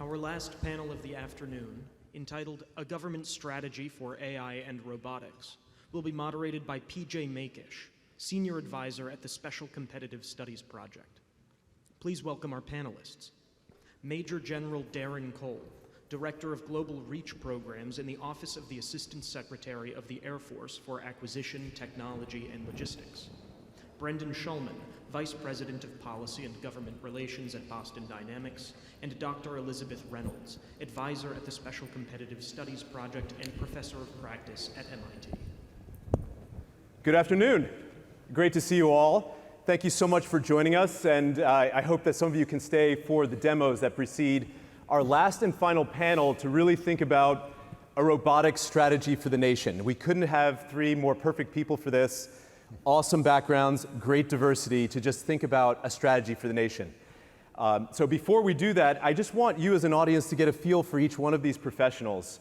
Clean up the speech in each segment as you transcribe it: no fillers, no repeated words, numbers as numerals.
Our last panel of the afternoon, entitled A Government Strategy for AI and Robotics, will be moderated by PJ Maykish, Senior Advisor at the Special Competitive Studies Project. Please welcome our panelists. Major General Darren Cole, Director of Global Reach Programs in the Office of the Assistant Secretary of the Air Force for Acquisition, Technology, and Logistics. Brendan Schulman, Vice President of Policy and Government Relations at Boston Dynamics, and Dr. Elizabeth Reynolds, Advisor at the Special Competitive Studies Project and Professor of Practice at MIT. Good afternoon. Great to see you all. Thank you so much for joining us, and I hope that some of you can stay for the demos that precede our last and final panel to really think about a robotics strategy for the nation. We couldn't have three more perfect people for this. Awesome backgrounds, great diversity to just think about a strategy for the nation. So before we do that, I just want you as an audience to get a feel for each one of these professionals.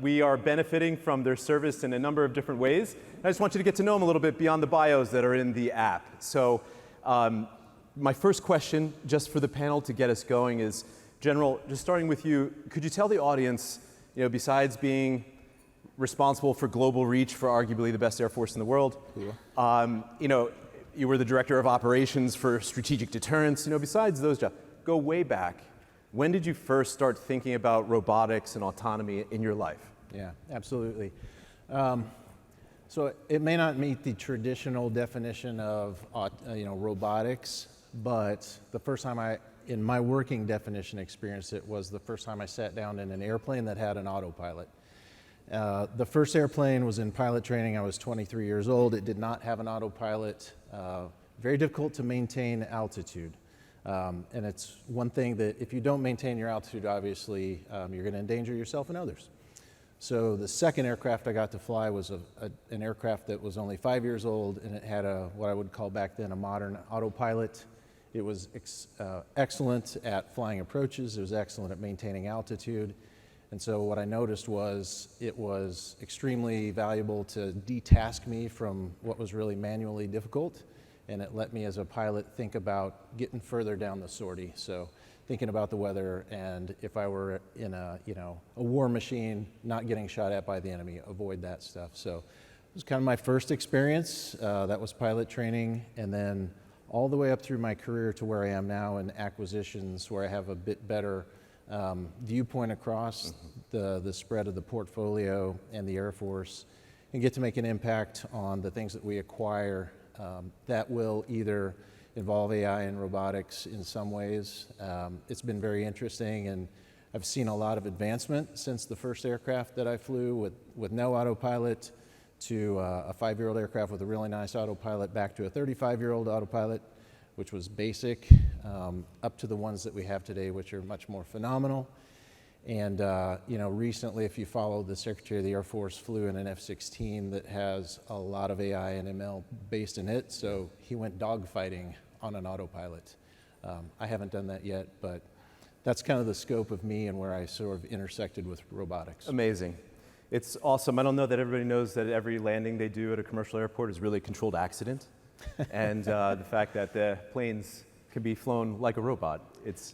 We are benefiting from their service in a number of different ways. I just want you to get to know them a little bit beyond the bios that are in the app. So my first question, just for the panel to get us going, is, General, just starting with you, could you tell the audience, besides being responsible for global reach for arguably the best Air Force in the world, you were the Director of Operations for Strategic Deterrence, besides those jobs, go way back. When did you first start thinking about robotics and autonomy in your life? Yeah, absolutely. So it may not meet the traditional definition of robotics, but the first time in my working definition experienced it was the first time I sat down in an airplane that had an autopilot. The first airplane was in pilot training. I was 23 years old. It did not have an autopilot. Very difficult to maintain altitude. And it's one thing that if you don't maintain your altitude, obviously, you're going to endanger yourself and others. So the second aircraft I got to fly was an aircraft that was only 5 years old, and it had what I would call back then a modern autopilot. It was excellent at flying approaches. It was excellent at maintaining altitude. And so what I noticed was it was extremely valuable to detask me from what was really manually difficult, and it let me as a pilot think about getting further down the sortie. So thinking about the weather, and if I were in a war machine, not getting shot at by the enemy, avoid that stuff. So it was kind of my first experience. That was pilot training, and then all the way up through my career to where I am now in acquisitions, where I have a bit better viewpoint across the spread of the portfolio and the Air Force, and get to make an impact on the things that we acquire that will either involve AI and robotics in some ways. It's been very interesting, and I've seen a lot of advancement since the first aircraft that I flew with no autopilot to a 5-year-old aircraft with a really nice autopilot, back to a 35-year-old autopilot, which was basic, up to the ones that we have today, which are much more phenomenal. And recently, if you follow, the Secretary of the Air Force flew in an F-16 that has a lot of AI and ML based in it, so he went dogfighting on an autopilot. I haven't done that yet, but that's kind of the scope of me and where I sort of intersected with robotics. Amazing. It's awesome. I don't know that everybody knows that every landing they do at a commercial airport is really a controlled accident. And the fact that the planes can be flown like a robot, it's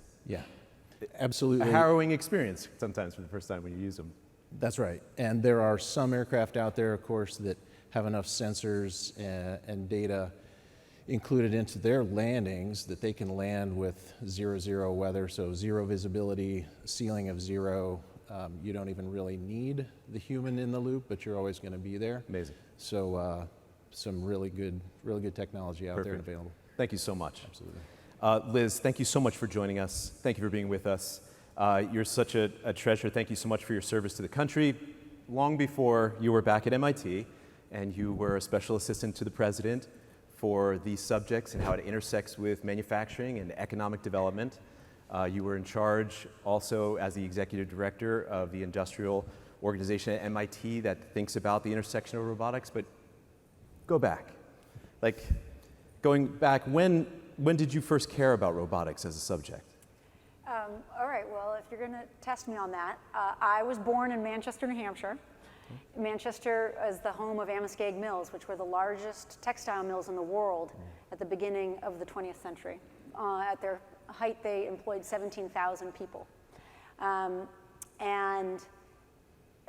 absolutely a harrowing experience sometimes for the first time when you use them. That's right. And there are some aircraft out there, of course, that have enough sensors and data included into their landings that they can land with 0-0 weather, so zero visibility, ceiling of 0. You don't even really need the human in the loop, but you're always going to be there. Amazing. So some really good technology out there and available. Thank you so much. Absolutely. Liz, thank you so much for joining us. Thank you for being with us. You're such a treasure. Thank you so much for your service to the country. Long before you were back at MIT, and you were a special assistant to the president for these subjects and how it intersects with manufacturing and economic development. You were in charge also as the executive director of the industrial organization at MIT that thinks about the intersection of robotics. But go back. Going back, when did you first care about robotics as a subject? All right, well, if you're going to test me on that, I was born in Manchester, New Hampshire. Manchester is the home of Amoskeag Mills, which were the largest textile mills in the world at the beginning of the 20th century. At their height, they employed 17,000 people. And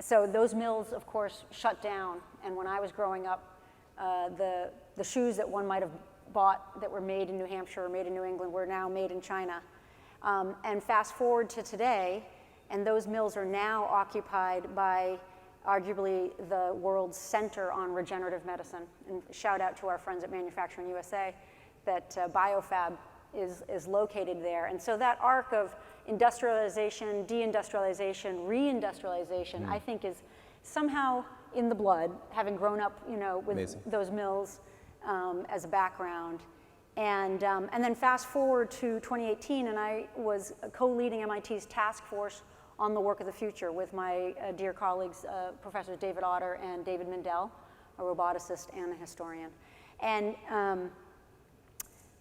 so those mills, of course, shut down. And when I was growing up, the shoes that one might have bought that were made in New Hampshire or made in New England were now made in China. And fast forward to today, and those mills are now occupied by arguably the world's center on regenerative medicine. And shout out to our friends at Manufacturing USA that BioFab is located there. And so that arc of industrialization, deindustrialization, reindustrialization, I think is somehow in the blood, having grown up, with Amazing. those mills as a background. And then fast forward to 2018, and I was co-leading MIT's task force on the work of the future with my dear colleagues, Professors David Otter and David Mindell, a roboticist and a historian. And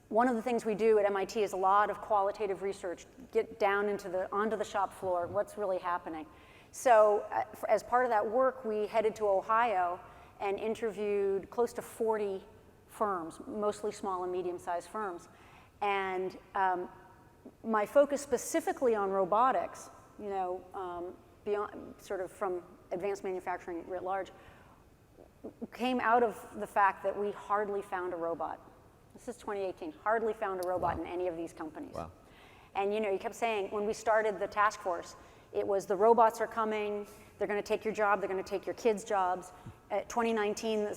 one of the things we do at MIT is a lot of qualitative research, get down onto the shop floor, what's really happening. So as part of that work, we headed to Ohio and interviewed close to 40 firms, mostly small and medium-sized firms. And my focus specifically on robotics, beyond sort of from advanced manufacturing writ large, came out of the fact that we hardly found a robot. This is 2018, hardly found a robot in any of these companies. Wow. And you kept saying, when we started the task force, it was the robots are coming, they're gonna take your job, they're gonna take your kids' jobs. 2019,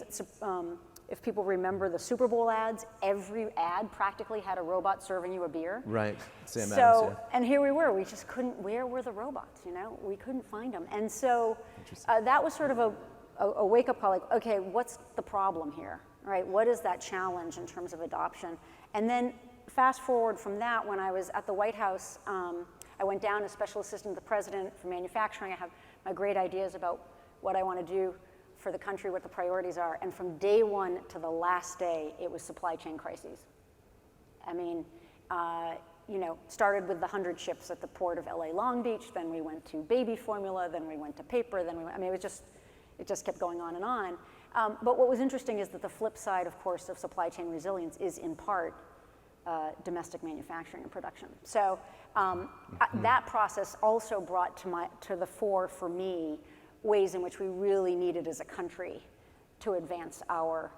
if people remember the Super Bowl ads, every ad practically had a robot serving you a beer. Right, Sam Adams, So, yeah. and here we were, we just couldn't, where were the robots, We couldn't find them. And so that was sort of a wake-up call, like, okay, what's the problem here, right? What is that challenge in terms of adoption? And then fast forward from that, when I was at the White House, I went down as special assistant to the president for manufacturing. I have my great ideas about what I want to do for the country, what the priorities are. And from day one to the last day, it was supply chain crises. I mean, started with the 100 ships at the port of LA Long Beach, then we went to baby formula, then we went to paper, it just kept going on and on. But what was interesting is that the flip side, of course, of supply chain resilience is in part domestic manufacturing and production. So that process also brought to the fore for me ways in which we really needed as a country to advance our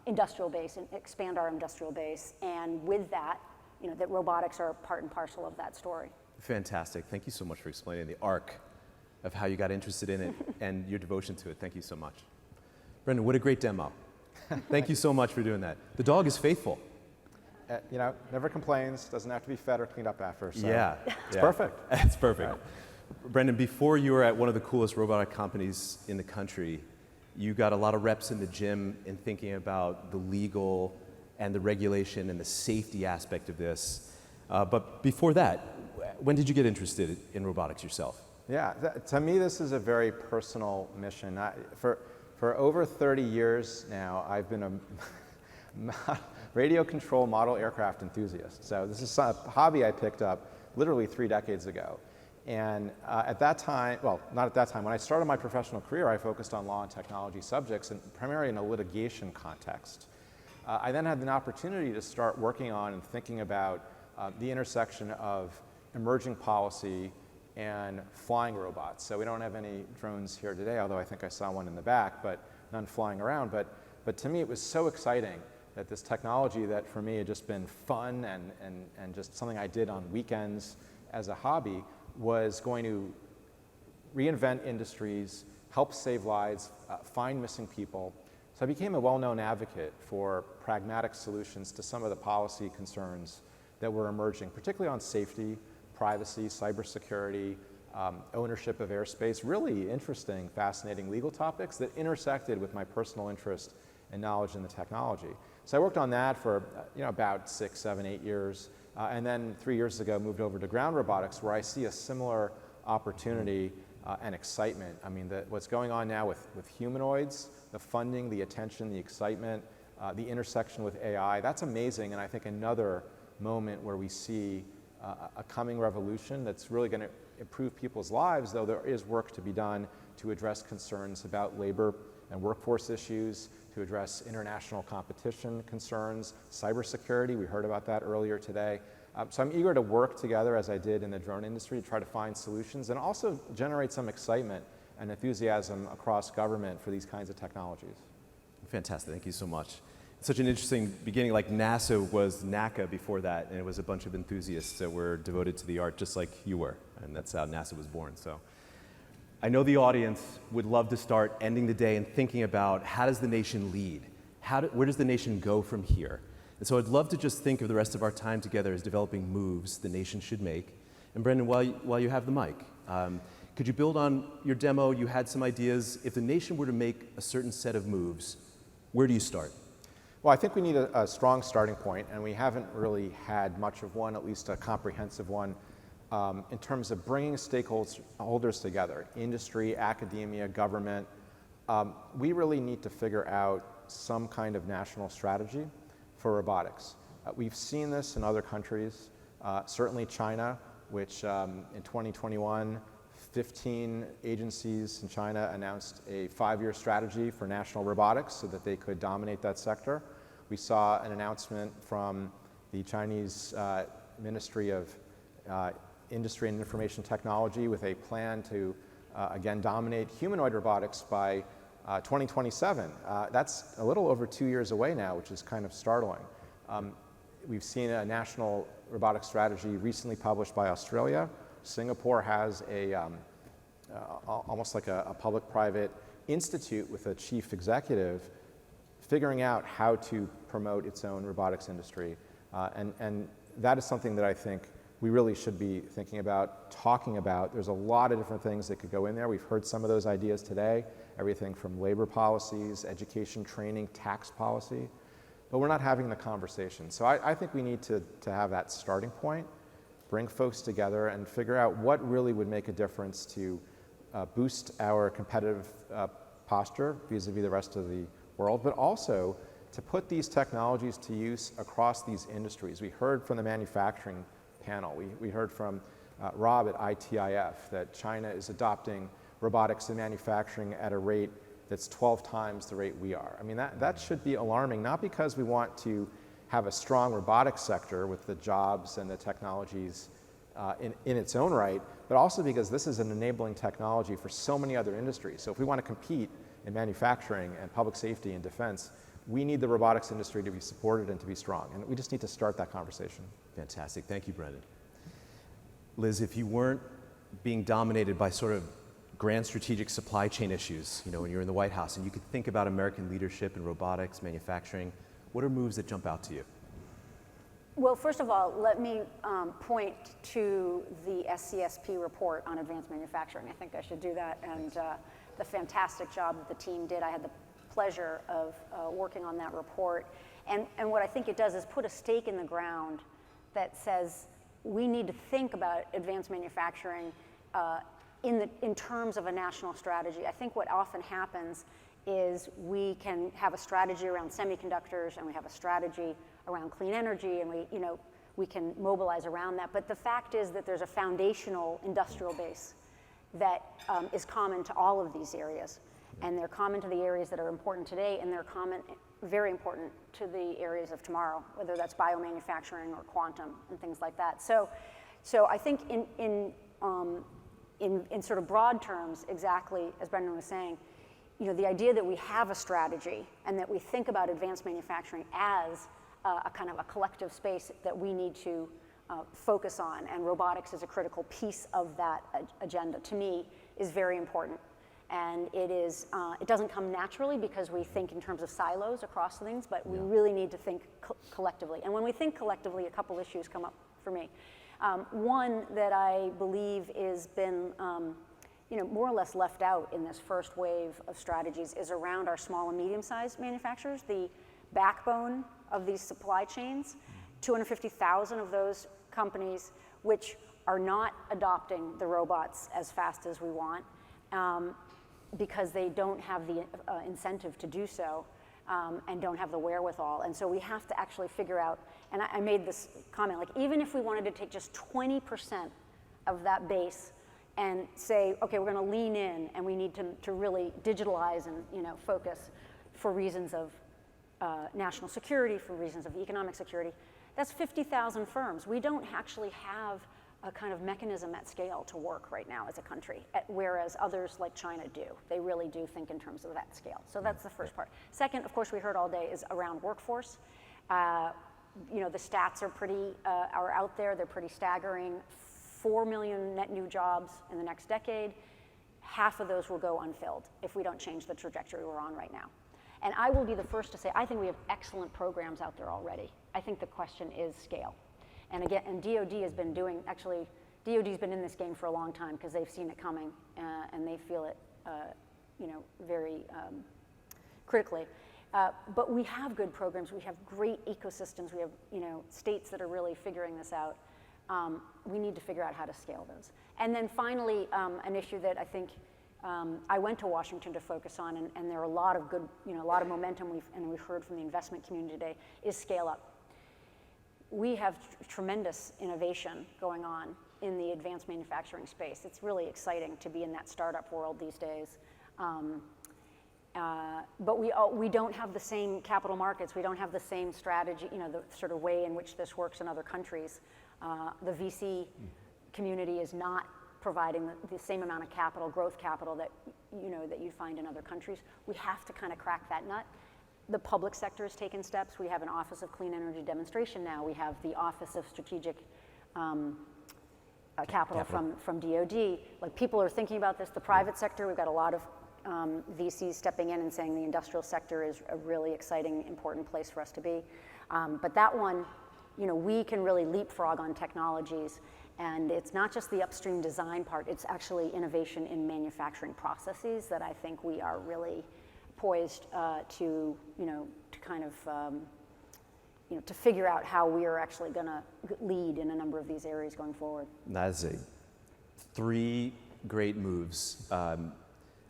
industrial base and expand our industrial base. And with that, that robotics are part and parcel of that story. Fantastic. Thank you so much for explaining the arc of how you got interested in it and your devotion to it. Thank you so much. Brendan, what a great demo. Thank you so much for doing that. The dog is faithful. Never complains, doesn't have to be fed or cleaned up after. So Yeah. it's perfect. It's perfect. Right. Brendan, before you were at one of the coolest robotic companies in the country, you got a lot of reps in the gym in thinking about the legal and the regulation and the safety aspect of this. But before that, when did you get interested in robotics yourself? Yeah, to me, this is a very personal mission. For over 30 years now, I've been a radio control model aircraft enthusiast. So this is a hobby I picked up literally 3 decades ago. And at that time, well, not at that time, when I started my professional career, I focused on law and technology subjects, and primarily in a litigation context. I then had an opportunity to start working on and thinking about the intersection of emerging policy and flying robots. So we don't have any drones here today, although I think I saw one in the back, but none flying around. But to me, it was so exciting that this technology that for me had just been fun and just something I did on weekends as a hobby was going to reinvent industries, help save lives, find missing people. So I became a well-known advocate for pragmatic solutions to some of the policy concerns that were emerging, particularly on safety, privacy, cybersecurity, ownership of airspace, really interesting, fascinating legal topics that intersected with my personal interest and knowledge in the technology. So I worked on that for about 6, 7, 8 years, and then 3 years ago moved over to ground robotics, where I see a similar opportunity and excitement. I mean, what's going on now with humanoids, the funding, the attention, the excitement, the intersection with AI, that's amazing, and I think another moment where we see a coming revolution that's really going to improve people's lives, though there is work to be done to address concerns about labor and workforce issues, to address international competition concerns, cybersecurity, we heard about that earlier today. So I'm eager to work together, as I did in the drone industry, to try to find solutions and also generate some excitement and enthusiasm across government for these kinds of technologies. Fantastic, thank you so much. Such an interesting beginning, like NASA was NACA before that, and it was a bunch of enthusiasts that were devoted to the art just like you were, and that's how NASA was born. So I know the audience would love to start ending the day and thinking about how does the nation lead? Where does the nation go from here? And so I'd love to just think of the rest of our time together as developing moves the nation should make. And Brendan, while you have the mic, could you build on your demo? You had some ideas. If the nation were to make a certain set of moves, where do you start? Well, I think we need a strong starting point, and we haven't really had much of one, at least a comprehensive one, in terms of bringing stakeholders together, industry, academia, government. We really need to figure out some kind of national strategy for robotics. We've seen this in other countries, certainly China, which in 2021, 15 agencies in China announced a 5-year strategy for national robotics so that they could dominate that sector. We saw an announcement from the Chinese Ministry of Industry and Information Technology with a plan to, again, dominate humanoid robotics by 2027. That's a little over 2 years away now, which is kind of startling. We've seen a national robotics strategy recently published by Australia. Singapore has almost like a public-private institute with a chief executive figuring out how to promote its own robotics industry. And that is something that I think we really should be thinking about, talking about. There's a lot of different things that could go in there. We've heard some of those ideas today, everything from labor policies, education, training, tax policy, but we're not having the conversation. So I think we need to have that starting point, bring folks together and figure out what really would make a difference to boost our competitive posture vis-a-vis the rest of the world, but also to put these technologies to use across these industries. We heard from the manufacturing panel, we heard from Rob at ITIF that China is adopting robotics in manufacturing at a rate that's 12 times the rate we are. I mean, that should be alarming, not because we want to have a strong robotics sector with the jobs and the technologies in its own right, but also because this is an enabling technology for so many other industries. So if we want to compete in manufacturing and public safety and defense, we need the robotics industry to be supported and to be strong. And we just need to start that conversation. Fantastic. Thank you, Brendan. Liz, if you weren't being dominated by sort of grand strategic supply chain issues, you know, when you're in the White House and you could think about American leadership in robotics, manufacturing, what are moves that jump out to you? Well, first of all, let me point to the SCSP report on advanced manufacturing. I think I should do that, and the fantastic job that the team did. I had the pleasure of working on that report. And what I think it does is put a stake in the ground that says we need to think about advanced manufacturing in terms of a national strategy. I think what often happens is we can have a strategy around semiconductors and we have a strategy around clean energy, and we can mobilize around that. But the fact is that there's a foundational industrial base that is common to all of these areas. And they're common to the areas that are important today, and they're very important to the areas of tomorrow, whether that's biomanufacturing or quantum and things like that. So I think in sort of broad terms, exactly as Brendan was saying, the idea that we have a strategy and that we think about advanced manufacturing as a kind of a collective space that we need to focus on, and robotics is a critical piece of that agenda, to me, is very important. And it doesn't come naturally because we think in terms of silos across things, but we really need to think collectively. And when we think collectively, a couple issues come up for me. One that I believe has been more or less left out in this first wave of strategies is around our small and medium-sized manufacturers, the backbone of these supply chains, 250,000 of those companies which are not adopting the robots as fast as we want, because they don't have the incentive to do so, and don't have the wherewithal. And so we have to actually figure out, and I made this comment, like even if we wanted to take just 20% of that base and say, okay, we're gonna lean in and we need to really digitalize and focus for reasons of national security, for reasons of economic security, That's 50,000 firms. We don't actually have a kind of mechanism at scale to work right now as a country, whereas others like China do. They really do think in terms of that scale. So that's the first part. Second, of course, we heard all day is around workforce. You know, the stats are out there. They're pretty staggering. 4 million net new jobs in the next decade. Half of those will go unfilled if we don't change the trajectory we're on right now. And I will be the first to say, I think we have excellent programs out there already. I think the question is scale. And again, and DoD has been doing, actually, DoD's been in this game for a long time because they've seen it coming and they feel it, you know, very critically. But we have good programs. We have great ecosystems. We have, you know, states that are really figuring this out. We need to figure out how to scale those. And then finally, an issue that I think I went to Washington to focus on, and there are a lot of good, you know, a lot of momentum we've heard from the investment community today, is scale up. We have tremendous innovation going on in the advanced manufacturing space. It's really exciting to be in that startup world these days. But we don't have the same capital markets. We don't have the same strategy, you know, the sort of way in which this works in other countries. The VC community is not providing the same amount of capital, growth capital that, you know, that you find in other countries. We have to kind of crack that nut. The public sector has taken steps. We have an Office of Clean Energy Demonstration now. We have the Office of Strategic Capital from DoD. Like, people are thinking about this. The private sector, we've got a lot of VCs stepping in and saying the industrial sector is a really exciting, important place for us to be. But that one, you know, we can really leapfrog on technologies. And it's not just the upstream design part, it's actually innovation in manufacturing processes that I think we are really poised to, you know, to kind of, you know, to figure out how we are actually going to lead in a number of these areas going forward. That's three great moves. I'm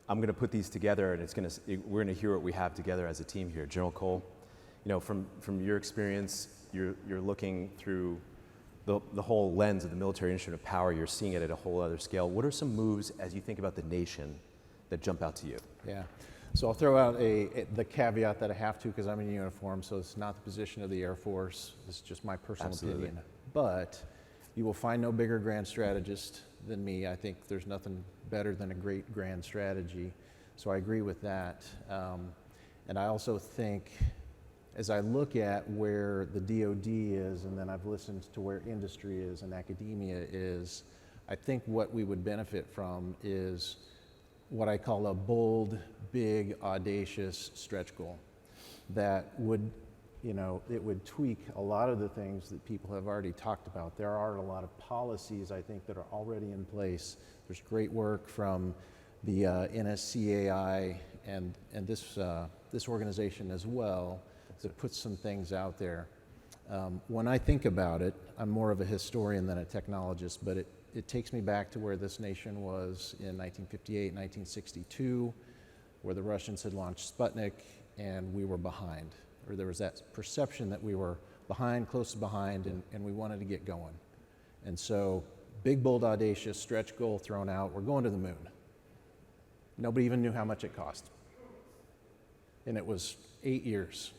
going to put these together, and we're going to hear what we have together as a team here. General Cole, you know, from your experience, you're looking through the whole lens of the military instrument of power. You're seeing it at a whole other scale. What are some moves as you think about the nation that jump out to you? Yeah. So I'll throw out the caveat that I have to, because I'm in uniform, so it's not the position of the Air Force. This is just my personal opinion. But you will find no bigger grand strategist than me. I think there's nothing better than a great grand strategy. So I agree with that. And I also think, as I look at where the DoD is, and then I've listened to where industry is and academia is, I think what we would benefit from is what I call a bold, big, audacious stretch goal that would, you know, it would tweak a lot of the things that people have already talked about. There are a lot of policies, I think, that are already in place. There's great work from the NSCAI and this organization as well that puts some things out there. When I think about it, I'm more of a historian than a technologist, but it takes me back to where this nation was in 1958, 1962, where the Russians had launched Sputnik and we were behind, or there was that perception that we were behind, close behind, and we wanted to get going. And so, big, bold, audacious stretch goal thrown out, we're going to the moon. Nobody even knew how much it cost. And it was 8 years.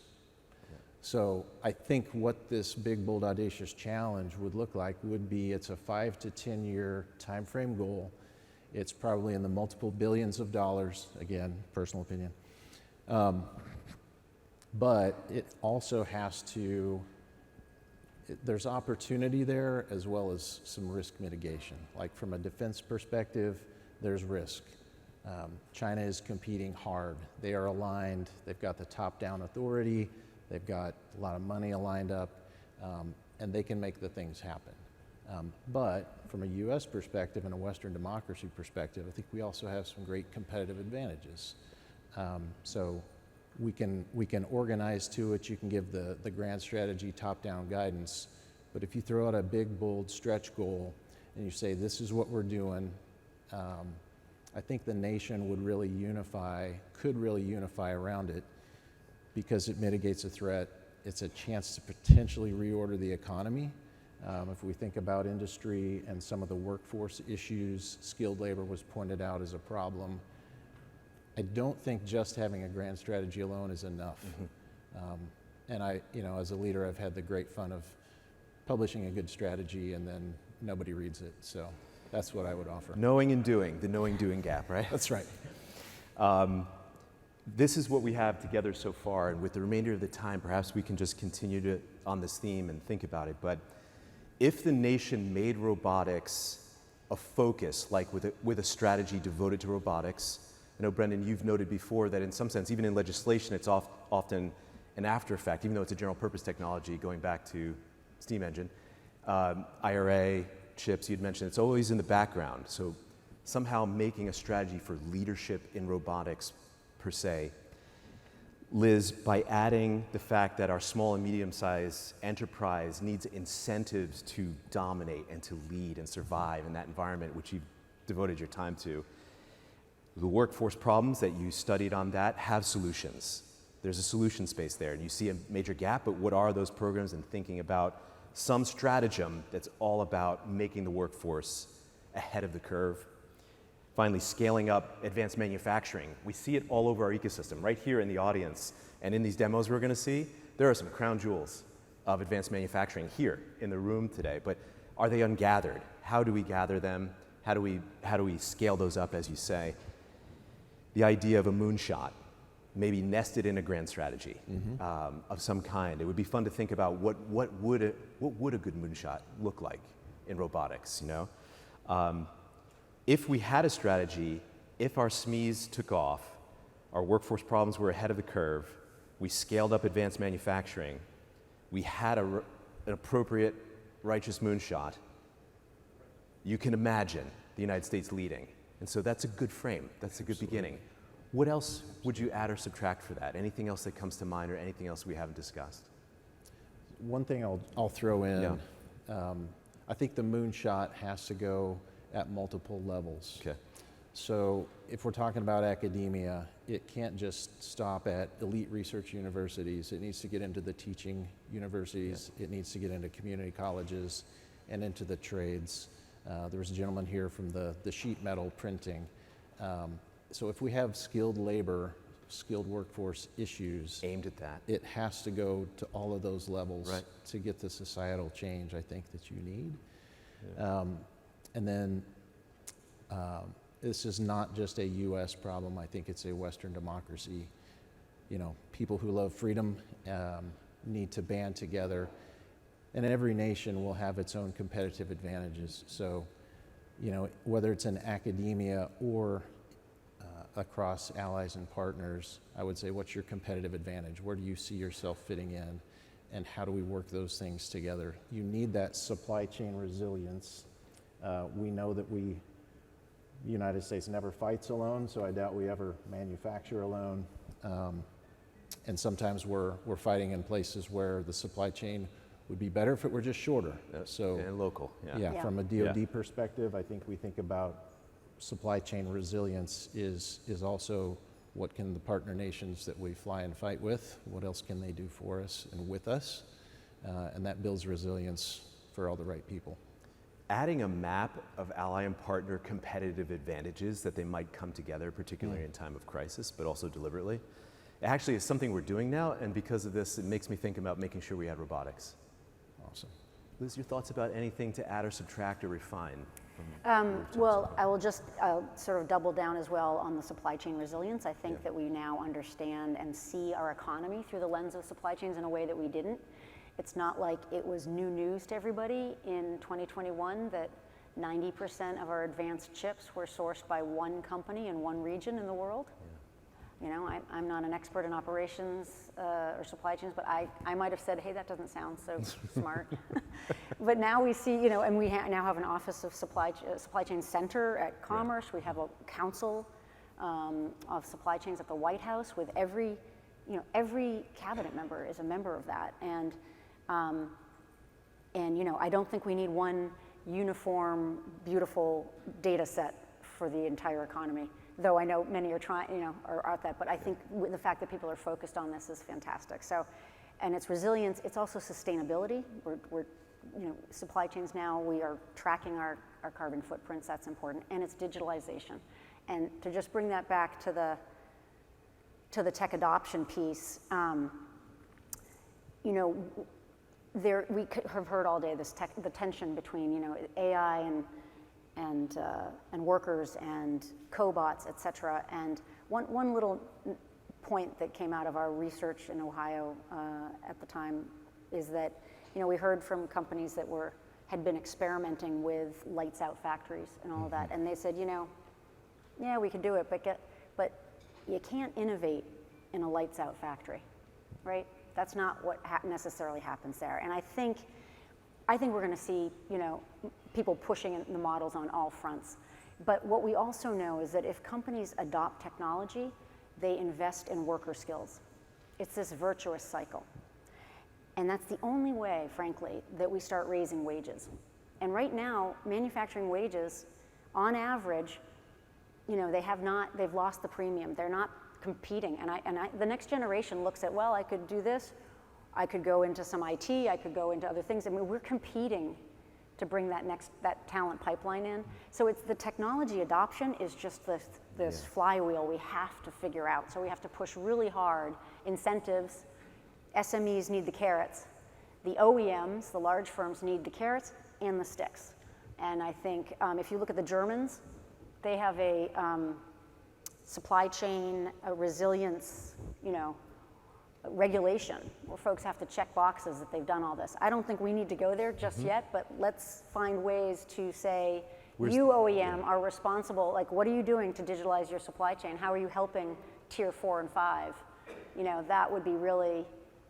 So I think what this big, bold, audacious challenge would look like would be, it's a 5 to 10 year time frame goal. It's probably in the multiple billions of dollars, again, personal opinion. But it also has to, there's opportunity there as well as some risk mitigation. Like, from a defense perspective, there's risk. China is competing hard. They are aligned. They've got the top-down authority. They've got a lot of money aligned up, and they can make the things happen. But from a U.S. perspective and a Western democracy perspective, I think we also have some great competitive advantages. So we can organize to it. You can give the grand strategy top-down guidance. But if you throw out a big, bold stretch goal and you say, this is what we're doing, I think the nation would really unify, could really unify around it, because it mitigates a threat. It's a chance to potentially reorder the economy. If we think about industry and some of the workforce issues, skilled labor was pointed out as a problem. I don't think just having a grand strategy alone is enough. And I, you know, as a leader, I've had the great fun of publishing a good strategy and then nobody reads it. So that's what I would offer. Knowing and doing, the knowing-doing gap, right? That's right. This is what we have together so far, and with the remainder of the time, perhaps we can just continue on this theme and think about it. But if the nation made robotics a focus, like with a strategy devoted to robotics, I know, Brendan, you've noted before that in some sense, even in legislation, it's often an after effect, even though it's a general purpose technology, going back to steam engine. IRA, chips, you'd mentioned, it's always in the background. So somehow making a strategy for leadership in robotics per se. Liz, by adding the fact that our small and medium-sized enterprise needs incentives to dominate and to lead and survive in that environment which you've devoted your time to, the workforce problems that you studied on that have solutions. There's a solution space there, and you see a major gap, but what are those programs, and thinking about some stratagem that's all about making the workforce ahead of the curve. Finally, scaling up advanced manufacturing. We see it all over our ecosystem, right here in the audience. And in these demos we're going to see, there are some crown jewels of advanced manufacturing here in the room today. But are they ungathered? How do we gather them? How do we scale those up, as you say? The idea of a moonshot, maybe nested in a grand strategy of some kind. It would be fun to think about what would a good moonshot look like in robotics, you know? If we had a strategy, if our SMEs took off, our workforce problems were ahead of the curve, we scaled up advanced manufacturing, we had an appropriate righteous moonshot, you can imagine the United States leading. And so that's a good frame, that's a good beginning. What else would you add or subtract for that? Anything else that comes to mind or anything else we haven't discussed? One thing I'll throw in, I think the moonshot has to go at multiple levels. Okay. So if we're talking about academia, it can't just stop at elite research universities. It needs to get into the teaching universities. It needs to get into community colleges and into the trades. There was a gentleman here from the sheet metal printing. So if we have skilled labor, skilled workforce issues Aimed at that. it has to go to all of those levels Right. to get the societal change I think that you need. And then this is not just a U.S. problem. I think it's a Western democracy. You know, people who love freedom need to band together, and every nation will have its own competitive advantages. So, you know, whether it's in academia or across allies and partners, I would say, what's your competitive advantage? Where do you see yourself fitting in? And how do we work those things together? You need that supply chain resilience. We know that the United States never fights alone, so I doubt we ever manufacture alone. And sometimes we're fighting in places where the supply chain would be better if it were just shorter. So And local, yeah, from a DoD perspective, I think we think about supply chain resilience is also what can the partner nations that we fly and fight with, what else can they do for us and with us? And that builds resilience for all the right people. Adding a map of ally and partner competitive advantages that they might come together, particularly in time of crisis, but also deliberately. It actually is something we're doing now, and because of this, it makes me think about making sure we had robotics. Awesome. Liz, your thoughts about anything to add or subtract or refine? Well, I'll sort of double down as well on the supply chain resilience. I think that we now understand and see our economy through the lens of supply chains in a way that we didn't. It's not like it was new news to everybody in 2021 that 90% of our advanced chips were sourced by one company in one region in the world. You know, I'm not an expert in operations or supply chains, but I might have said, hey, that doesn't sound so smart. But now we see, you know, and we now have an Office of Supply Chain Center at Commerce. We have a Council of Supply Chains at the White House with every cabinet member is a member of that. And you know, I don't think we need one uniform, beautiful data set for the entire economy. Though I know many are trying, you know, are at that, but I think the fact that people are focused on this is fantastic. So, and it's resilience, it's also sustainability. We're you know, supply chains now, we are tracking our carbon footprints, that's important, and it's digitalization. And to just bring that back to the tech adoption piece, you know, we could have heard all day the tension between, you know, AI and workers and cobots, et cetera. And one little point that came out of our research in Ohio at the time is that, you know, we heard from companies that had been experimenting with lights out factories and all of that, and they said, you know, yeah, we could do it, but you can't innovate in a lights out factory, right? That's not what necessarily happens there. And I think we're going to see, you know, people pushing the models on all fronts. But what we also know is that if companies adopt technology, they invest in worker skills. It's this virtuous cycle. And that's the only way, frankly, that we start raising wages. And right now, manufacturing wages, on average, you know, they've lost the premium. They're not competing. And the next generation looks at, well, I could do this. I could go into some IT. I could go into other things. I mean, we're competing to bring that talent pipeline in. So it's the technology adoption is just this flywheel we have to figure out. So we have to push really hard. Incentives, SMEs need the carrots. The OEMs, the large firms, need the carrots and the sticks. And I think if you look at the Germans, they have a supply chain, a resilience, you know, regulation where folks have to check boxes that they've done all this. I don't think we need to go there just yet, but let's find ways to say, you OEM are responsible, like what are you doing to digitalize your supply chain? How are you helping tier 4 and 5? You know, that would be really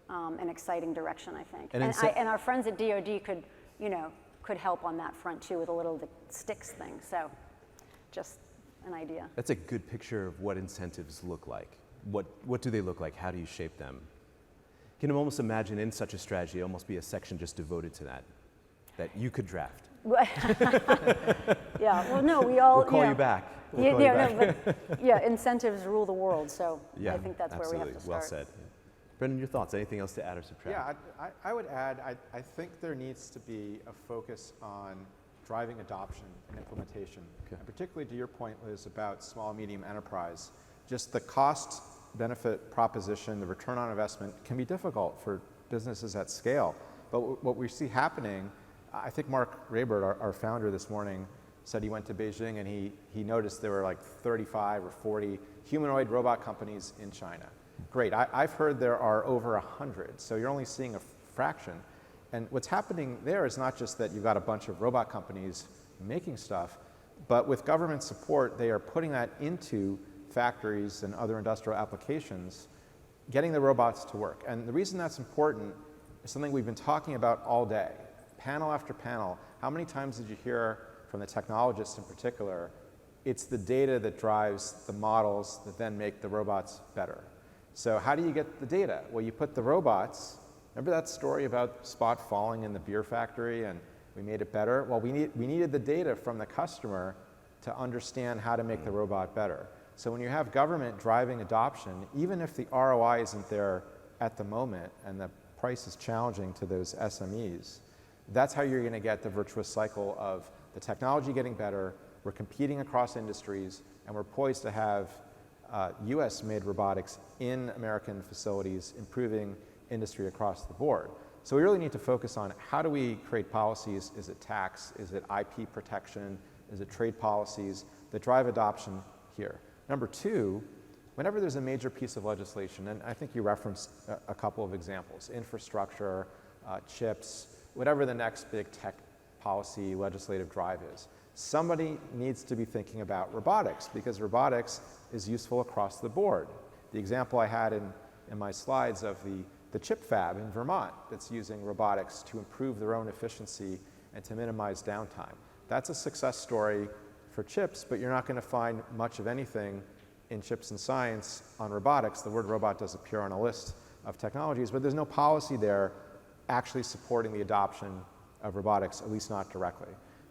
an exciting direction, I think. And our friends at DoD could help on that front too with a little the sticks thing. So just an idea. That's a good picture of what incentives look like. What do they look like? How do you shape them? You can almost imagine in such a strategy, almost be a section just devoted to that you could draft. Yeah, well, no, we all. We'll call you back. We'll call you back. No, but incentives rule the world, so yeah, I think that's absolutely. where we have to start. Well said. Brendan, your thoughts? Anything else to add or subtract? Yeah, I would add, I think there needs to be a focus on driving adoption and implementation. Okay. And particularly to your point, Liz, about small, medium enterprise, just the cost benefit proposition, the return on investment can be difficult for businesses at scale. But what we see happening, I think Mark Rayburd, our founder this morning, said he went to Beijing and he noticed there were like 35 or 40 humanoid robot companies in China. Great, I've heard there are over 100, so you're only seeing a fraction. And what's happening there is not just that you've got a bunch of robot companies making stuff, but with government support, they are putting that into factories and other industrial applications, getting the robots to work. And the reason that's important is something we've been talking about all day, panel after panel. How many times did you hear from the technologists in particular, it's the data that drives the models that then make the robots better. So how do you get the data? Well, you put the robots, remember that story about Spot falling in the beer factory and we made it better? Well, we needed the data from the customer to understand how to make the robot better. So when you have government driving adoption, even if the ROI isn't there at the moment and the price is challenging to those SMEs, that's how you're going to get the virtuous cycle of the technology getting better, we're competing across industries, and we're poised to have U.S. made robotics in American facilities, improving industry across the board. So we really need to focus on how do we create policies? Is it tax? Is it IP protection? Is it trade policies that drive adoption here? Number two, whenever there's a major piece of legislation, and I think you referenced a couple of examples, infrastructure, chips, whatever the next big tech policy legislative drive is, somebody needs to be thinking about robotics because robotics is useful across the board. The example I had in my slides of the chip fab in Vermont that's using robotics to improve their own efficiency and to minimize downtime. That's a success story for chips, but you're not going to find much of anything in chips and science on robotics. The word robot does appear on a list of technologies, but there's no policy there actually supporting the adoption of robotics, at least not directly.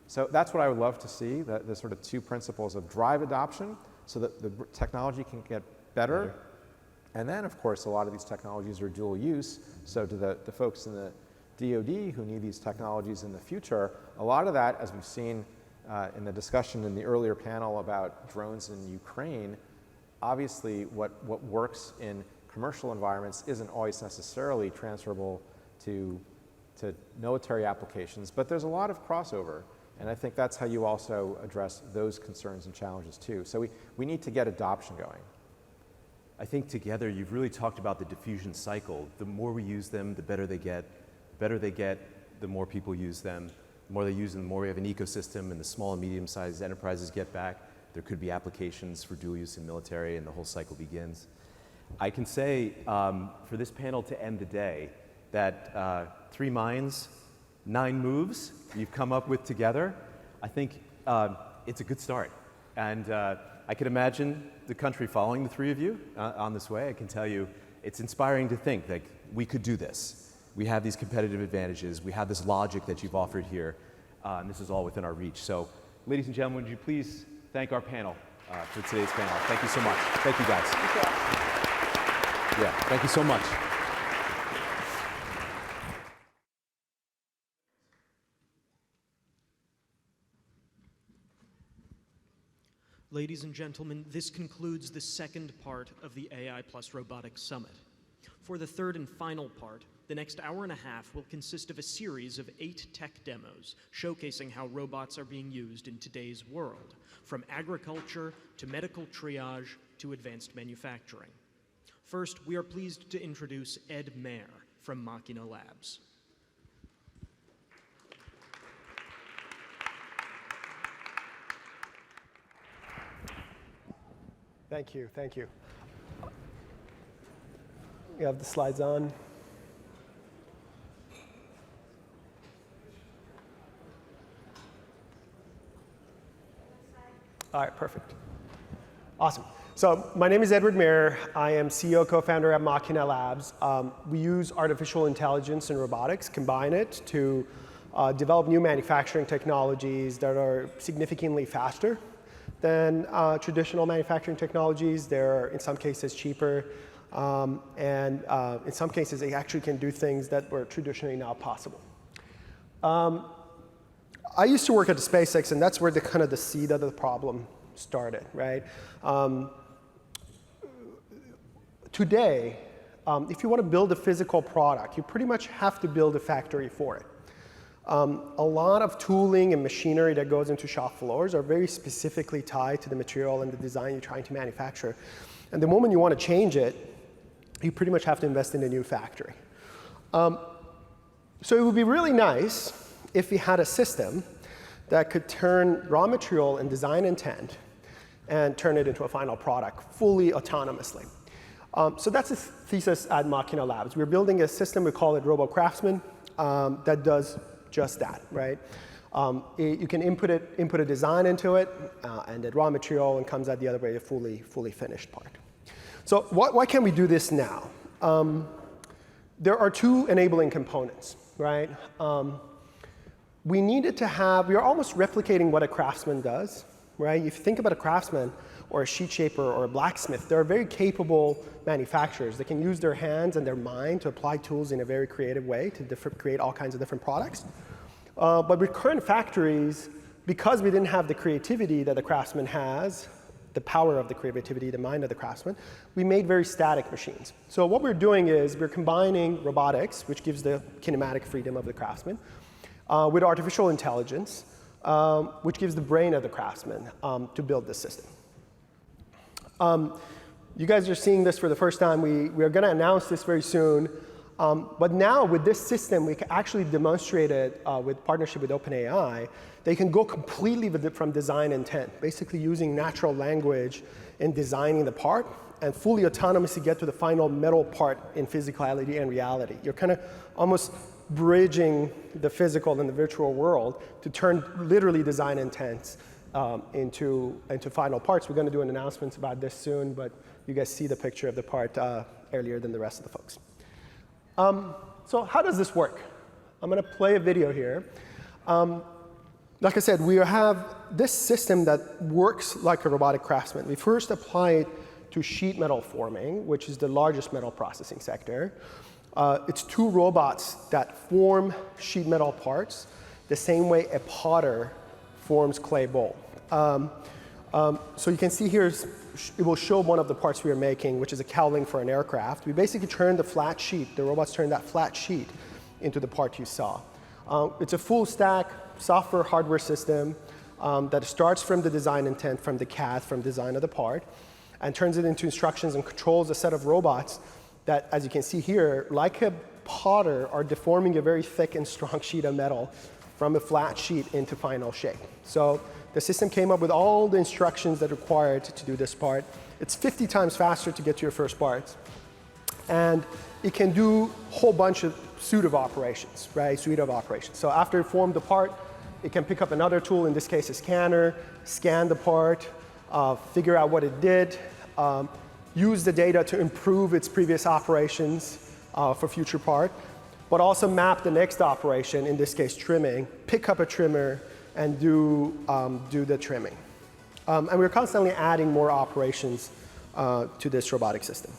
So that's what I would love to see, the sort of two principles of drive adoption so that the technology can get better. And then, of course, a lot of these technologies are dual use. So to the folks in the DoD who need these technologies in the future, a lot of that, as we've seen in the discussion in the earlier panel about drones in Ukraine, obviously what works in commercial environments isn't always necessarily transferable to to military applications, but there's a lot of crossover. And I think that's how you also address those concerns and challenges too. So we need to get adoption going. I think together you've really talked about the diffusion cycle. The more we use them, the better they get. The more people use them. The more they use them, the more we have an ecosystem, and the small and medium-sized enterprises get back. There could be applications for dual use in military, and the whole cycle begins. I can say for this panel to end the day that 3 minds, 9 moves you've come up with together. I think it's a good start. And I can imagine the country following the 3 of you on this way. I can tell you it's inspiring to think that we could do this. We have these competitive advantages. We have this logic that you've offered here. And this is all within our reach. So, ladies and gentlemen, would you please thank our panel for today's panel. Thank you so much. Thank you, guys. Thank you. Yeah, thank you so much. Ladies and gentlemen, this concludes the second part of the AI+Robotics Summit. For the third and final part, the next hour and a half will consist of a series of 8 tech demos showcasing how robots are being used in today's world, from agriculture to medical triage to advanced manufacturing. First, we are pleased to introduce Ed Mayer from Machina Labs. Thank you, thank you. You have the slides on. All right, perfect. Awesome. So my name is Edward Mayer. I am CEO, co-founder at Machina Labs. We use artificial intelligence and robotics, combine it to develop new manufacturing technologies that are significantly faster than traditional manufacturing technologies. They're, in some cases, cheaper. And in some cases, they actually can do things that were traditionally not possible. I used to work at SpaceX, and that's where the kind of the seed of the problem started, right? Today, if you want to build a physical product, you pretty much have to build a factory for it. A lot of tooling and machinery that goes into shop floors are very specifically tied to the material and the design you're trying to manufacture. And the moment you want to change it, you pretty much have to invest in a new factory. So it would be really nice if we had a system that could turn raw material and design intent and turn it into a final product fully autonomously. So that's the thesis at Machina Labs. We're building a system, we call it RoboCraftsman, that does just that, right? You can input a design into it, and the raw material, and comes out the other way, a fully finished part. So why can't we do this now? There are 2 enabling components, right? We needed to have, we are almost replicating what a craftsman does, right? If you think about a craftsman or a sheet shaper or a blacksmith, they're very capable manufacturers. They can use their hands and their mind to apply tools in a very creative way to create all kinds of different products. But with current factories, because we didn't have the creativity that the craftsman has, the power of the creativity, the mind of the craftsman, we made very static machines. So what we're doing is we're combining robotics, which gives the kinematic freedom of the craftsman, with artificial intelligence, which gives the brain of the craftsman to build this system. You guys are seeing this for the first time. We are going to announce this very soon. But now with this system, we can actually demonstrate it with partnership with OpenAI. They can go completely from design intent, basically using natural language in designing the part, and fully autonomously get to the final metal part in physicality and reality. You're kind of almost bridging the physical and the virtual world to turn literally design intents into final parts. We're going to do an announcement about this soon, but you guys see the picture of the part earlier than the rest of the folks. So how does this work? I'm going to play a video here. Like I said, we have this system that works like a robotic craftsman. We first apply it to sheet metal forming, which is the largest metal processing sector. It's 2 robots that form sheet metal parts the same way a potter forms clay bowl. So you can see here, it will show one of the parts we are making, which is a cowling for an aircraft. We basically turn the flat sheet, the robots turn that flat sheet into the part you saw. It's a full stack software hardware system that starts from the design intent, from the CAD, from design of the part, and turns it into instructions and controls a set of robots that, as you can see here, like a potter, are deforming a very thick and strong sheet of metal from a flat sheet into final shape. So the system came up with all the instructions that are required to do this part. It's 50 times faster to get to your first parts. And it can do a whole bunch of suite of operations. So after you form the part, it can pick up another tool, in this case a scanner, scan the part, figure out what it did, use the data to improve its previous operations for future part, but also map the next operation, in this case trimming, pick up a trimmer, and do the trimming. And we're constantly adding more operations to this robotic system.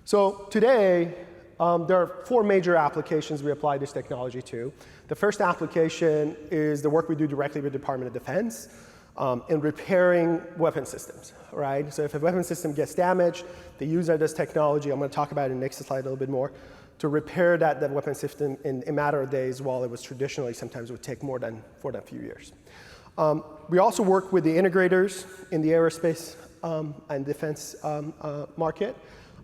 So today, there are 4 major applications we apply this technology to. The first application is the work we do directly with the Department of Defense in repairing weapon systems, right? So if a weapon system gets damaged, they use this technology, I'm going to talk about it in the next slide a little bit more, to repair that weapon system in a matter of days, while it was traditionally sometimes would take more than a few years. We also work with the integrators in the aerospace and defense market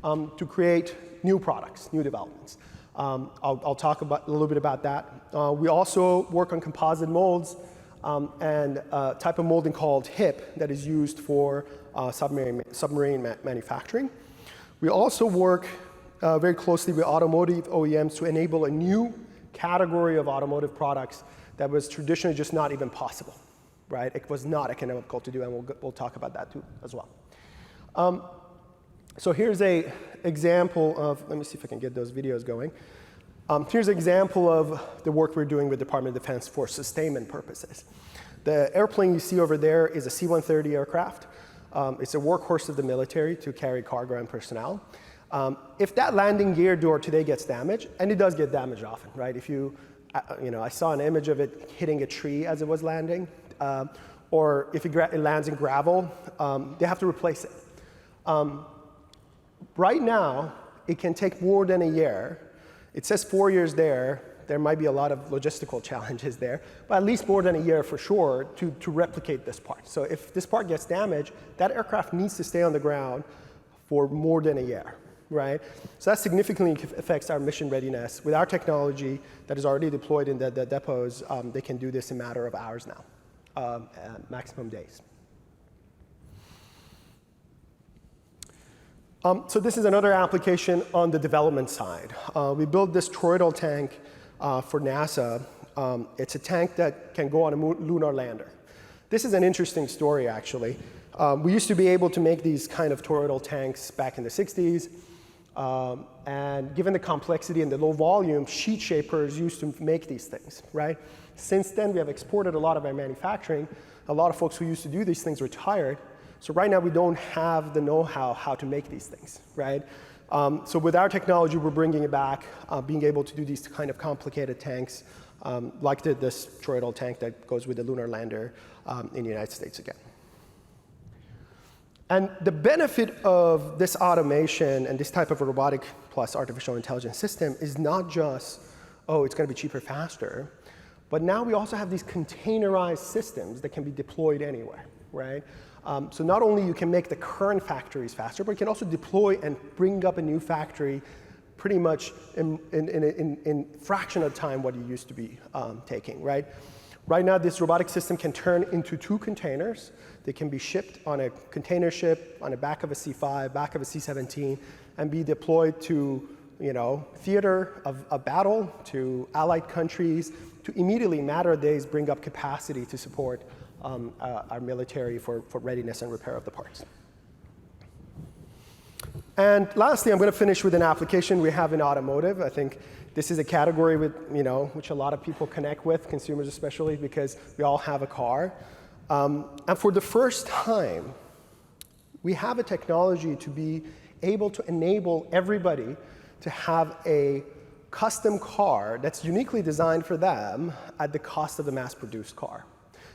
to create new products, new developments. I'll talk a little bit about that. We also work on composite molds and a type of molding called HIP that is used for submarine manufacturing. We also work very closely with automotive OEMs to enable a new category of automotive products that was traditionally just not even possible, right? It was not economical to do, and we'll talk about that too as well. So here's an example of, let me see if I can get those videos going. Here's an example of the work we're doing with the Department of Defense for sustainment purposes. The airplane you see over there is a C-130 aircraft. It's a workhorse of the military to carry cargo and personnel. If that landing gear door today gets damaged, and it does get damaged often, right? If I saw an image of it hitting a tree as it was landing, or if it lands in gravel, they have to replace it. Right now, it can take more than a year. It says 4 years there. There might be a lot of logistical challenges there, but at least more than a year for sure to replicate this part. So if this part gets damaged, that aircraft needs to stay on the ground for more than a year, right? So that significantly affects our mission readiness. With our technology that is already deployed in the depots, they can do this in a matter of hours now, maximum days. So this is another application on the development side. We built this toroidal tank for NASA. It's a tank that can go on a lunar lander. This is an interesting story, actually. We used to be able to make these kind of toroidal tanks back in the 60s. And given the complexity and the low volume, sheet shapers used to make these things, right? Since then, we have exported a lot of our manufacturing. A lot of folks who used to do these things retired. So right now, we don't have the know-how how to make these things, right? So with our technology, we're bringing it back, being able to do these kind of complicated tanks, like this toroidal tank that goes with the lunar lander in the United States again. And the benefit of this automation and this type of robotic plus artificial intelligence system is not just, oh, it's going to be cheaper, faster, but now we also have these containerized systems that can be deployed anywhere, right? So not only you can make the current factories faster, but you can also deploy and bring up a new factory pretty much in fraction of time what you used to be taking, right? Right now, this robotic system can turn into 2 containers. They can be shipped on a container ship, on the back of a C-5, back of a C-17, and be deployed to, theater of battle, to allied countries, to immediately, in a matter of days, bring up capacity to support our military for readiness and repair of the parts. And lastly, I'm going to finish with an application we have in automotive. I think this is a category with, which a lot of people connect with, consumers especially, because we all have a car. And for the first time, we have a technology to be able to enable everybody to have a custom car that's uniquely designed for them at the cost of the mass-produced car.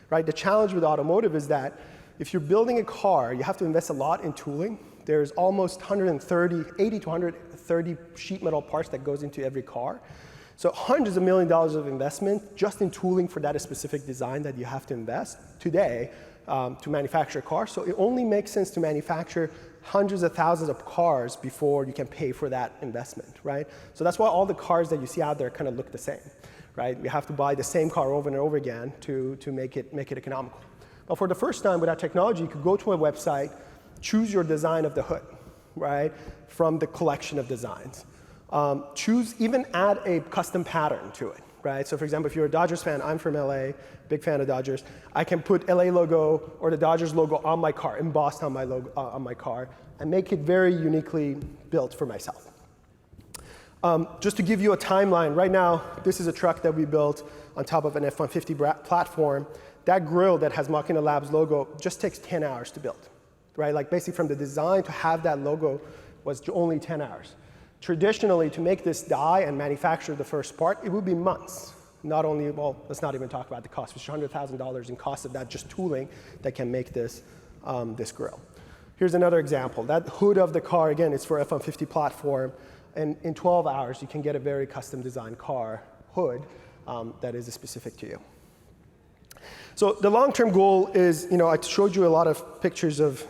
Right? The challenge with automotive is that if you're building a car, you have to invest a lot in tooling There's almost 80 to 130 sheet metal parts that goes into every car. So hundreds of millions of dollars of investment just in tooling for that specific design that you have to invest today to manufacture a car. So it only makes sense to manufacture hundreds of thousands of cars before you can pay for that investment, right? So that's why all the cars that you see out there kind of look the same, right? You have to buy the same car over and over again to make it economical. But for the first time with our technology, you could go to a website, choose your design of the hood, right, from the collection of designs. Even add a custom pattern to it, right? So for example, if you're a Dodgers fan, I'm from LA, big fan of Dodgers, I can put LA logo or the Dodgers logo on my car, embossed on my car, and make it very uniquely built for myself. Just to give you a timeline, right now, this is a truck that we built on top of an F-150 platform. That grille that has Machina Labs logo just takes 10 hours to build, right? Like basically from the design to have that logo was only 10 hours. Traditionally, to make this die and manufacture the first part, it would be months. Not only, well, let's not even talk about the cost, which is $100,000 in cost of that just tooling that can make this, this grille. Here's another example. That hood of the car, again, is for F-150 platform. And in 12 hours, you can get a very custom designed car hood that is specific to you. So the long-term goal is, I showed you a lot of pictures of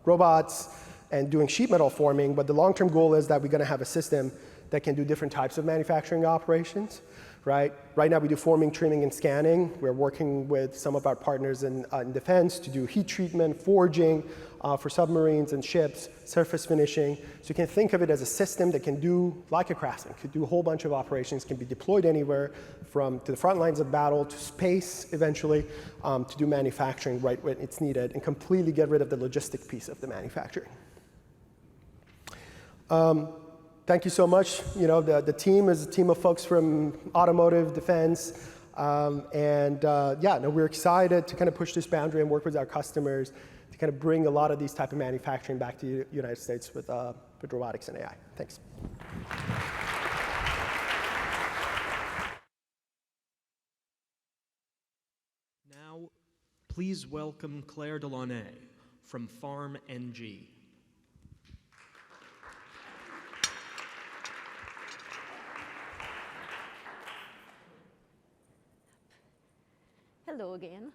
robots and doing sheet metal forming, but the long-term goal is that we're going to have a system that can do different types of manufacturing operations, right? Right now we do forming, trimming, and scanning. We're working with some of our partners in defense to do heat treatment, forging for submarines and ships, surface finishing. So you can think of it as a system that can do, like a craftsman, could do a whole bunch of operations, can be deployed anywhere from to the front lines of battle to space eventually to do manufacturing right when it's needed and completely get rid of the logistic piece of the manufacturing. Thank you so much. The team is a team of folks from automotive, defense, we're excited to kind of push this boundary and work with our customers to kind of bring a lot of these type of manufacturing back to the United States with robotics and AI. Thanks. Now, please welcome Claire Delaunay from Farm NG. Hello again.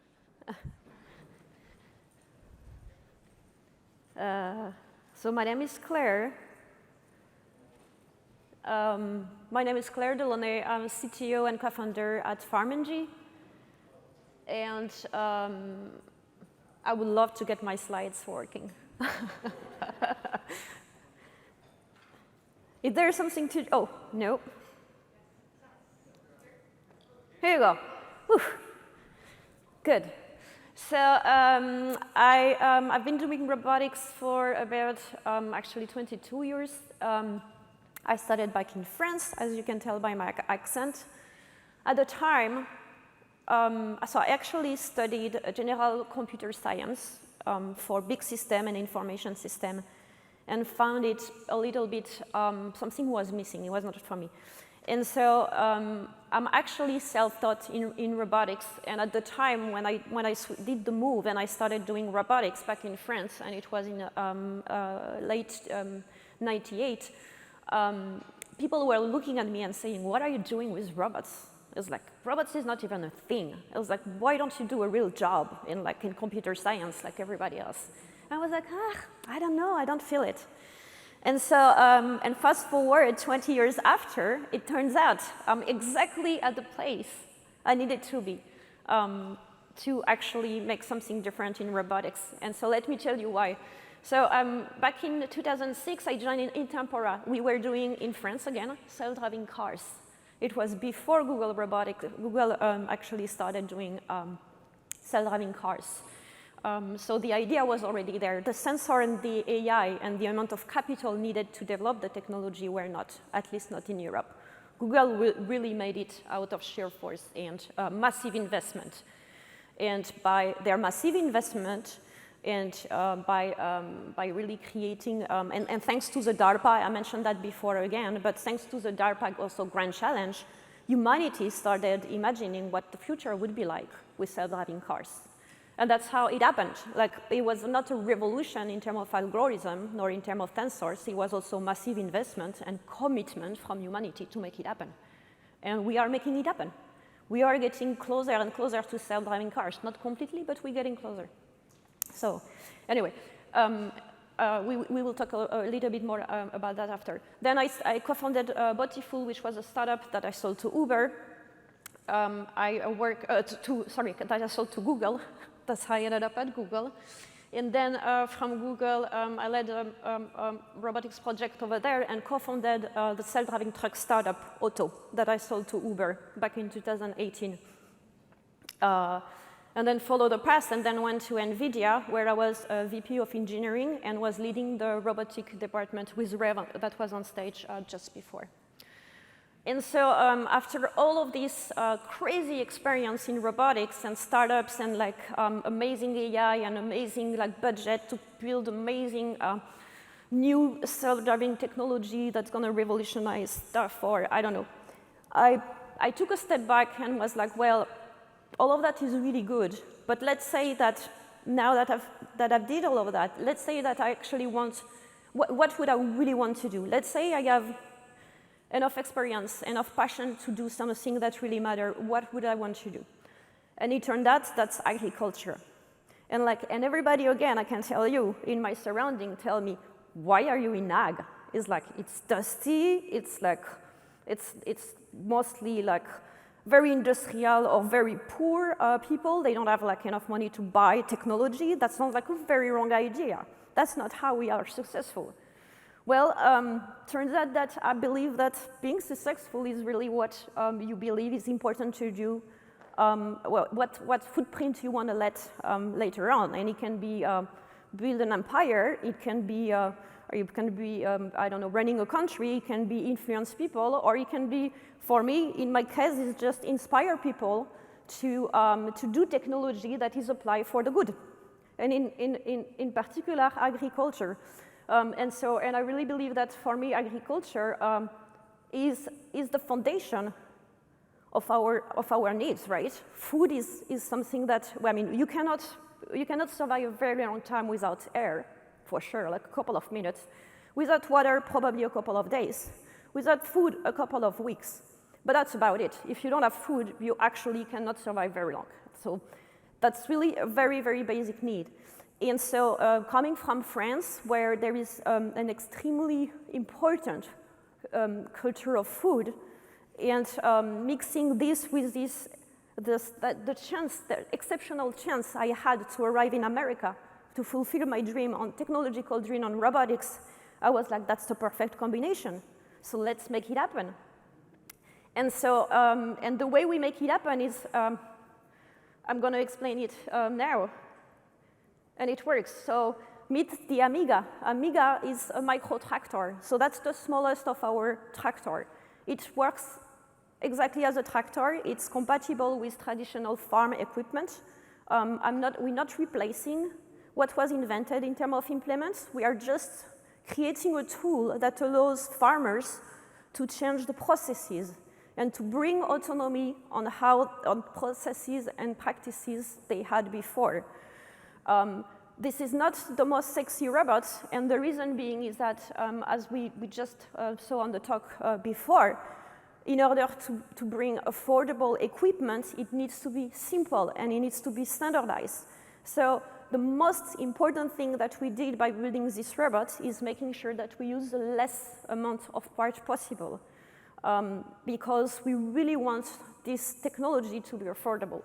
So my name is Claire. My name is Claire Delaunay. I'm a CTO and co-founder at Farm NG. And I would love to get my slides working. Is there something to, oh, no. Here you go. Whew. Good. So I've been doing robotics for about actually 22 years. I started back in France, as you can tell by my accent. At the time, so I actually studied general computer science for big system and information system, and found it a little bit, something was missing. It was not for me. And so I'm actually self-taught in robotics. And at the time when I did the move and I started doing robotics back in France, and it was in late 98, people were looking at me and saying, "What are you doing with robots?" It was like, robots is not even a thing. It was like, why don't you do a real job in computer science like everybody else? And I was like, I don't know, I don't feel it. And so, and fast forward 20 years after, it turns out I'm exactly at the place I needed to be to actually make something different in robotics. And so let me tell you why. So back in 2006, I joined in Tempora. We were doing, in France again, self-driving cars. It was before Google Robotics. Google actually started doing self-driving cars. So the idea was already there. The sensor and the AI and the amount of capital needed to develop the technology were not, at least not in Europe. Google really made it out of sheer force and massive investment. And by their massive investment and by really creating, and thanks to the DARPA, I mentioned that before again, but thanks to the DARPA also Grand Challenge, humanity started imagining what the future would be like with self-driving cars. And that's how it happened. Like, it was not a revolution in terms of algorithm, nor in terms of tensors. It was also massive investment and commitment from humanity to make it happen. And we are making it happen. We are getting closer and closer to self-driving cars. Not completely, but we're getting closer. So anyway, we will talk a little bit more about that after. Then I co-founded Botiful, which was a startup that I sold to Uber. That I sold to Google. That's how I ended up at Google. And then from Google, I led a robotics project over there and co-founded the self-driving truck startup, Auto, that I sold to Uber back in 2018. And then followed the path and then went to NVIDIA, where I was a VP of engineering and was leading the robotic department with Reynolds that was on stage just before. And so after all of this crazy experience in robotics and startups and like amazing AI and amazing like budget to build amazing new self-driving technology that's going to revolutionize stuff, or I don't know, I took a step back and was like, well, all of that is really good, but let's say that now that I've did all of that, let's say that I actually want, what would I really want to do? Let's say I have enough experience, enough passion to do something that really matters. What would I want to do? And it turned out that's agriculture. And everybody, again, I can tell you, in my surrounding, tell me, why are you in ag? It's like, it's dusty, it's like, it's mostly like very industrial or very poor people. They don't have like enough money to buy technology. That sounds like a very wrong idea. That's not how we are successful. Well, turns out that I believe that being successful is really what you believe is important to do, what footprint you want to let later on. And it can be build an empire, it can be, I don't know, running a country, it can be influence people, or it can be, for me, in my case, it's just inspire people to do technology that is applied for the good. And in particular, agriculture. And I really believe that for me, agriculture is the foundation of our needs, right? Food is something that, well, I mean, you cannot survive a very long time without air, for sure, like a couple of minutes. Without water, probably a couple of days. Without food, a couple of weeks. But that's about it. If you don't have food, you actually cannot survive very long. So that's really a very, very basic need. And so coming from France, where there is an extremely important culture of food, and mixing this with the exceptional chance I had to arrive in America to fulfill my dream on technological dream on robotics, I was like, that's the perfect combination. So let's make it happen. And so, and the way we make it happen is, I'm going to explain it now. And it works. So meet the Amiga. Amiga is a micro tractor. So that's the smallest of our tractor. It works exactly as a tractor. It's compatible with traditional farm equipment. We're not replacing what was invented in terms of implements. We are just creating a tool that allows farmers to change the processes and to bring autonomy on processes and practices they had before. This is not the most sexy robot, and the reason being is that, as we just saw on the talk before, in order to bring affordable equipment, it needs to be simple and it needs to be standardized. So the most important thing that we did by building this robot is making sure that we use the less amount of parts possible, because we really want this technology to be affordable.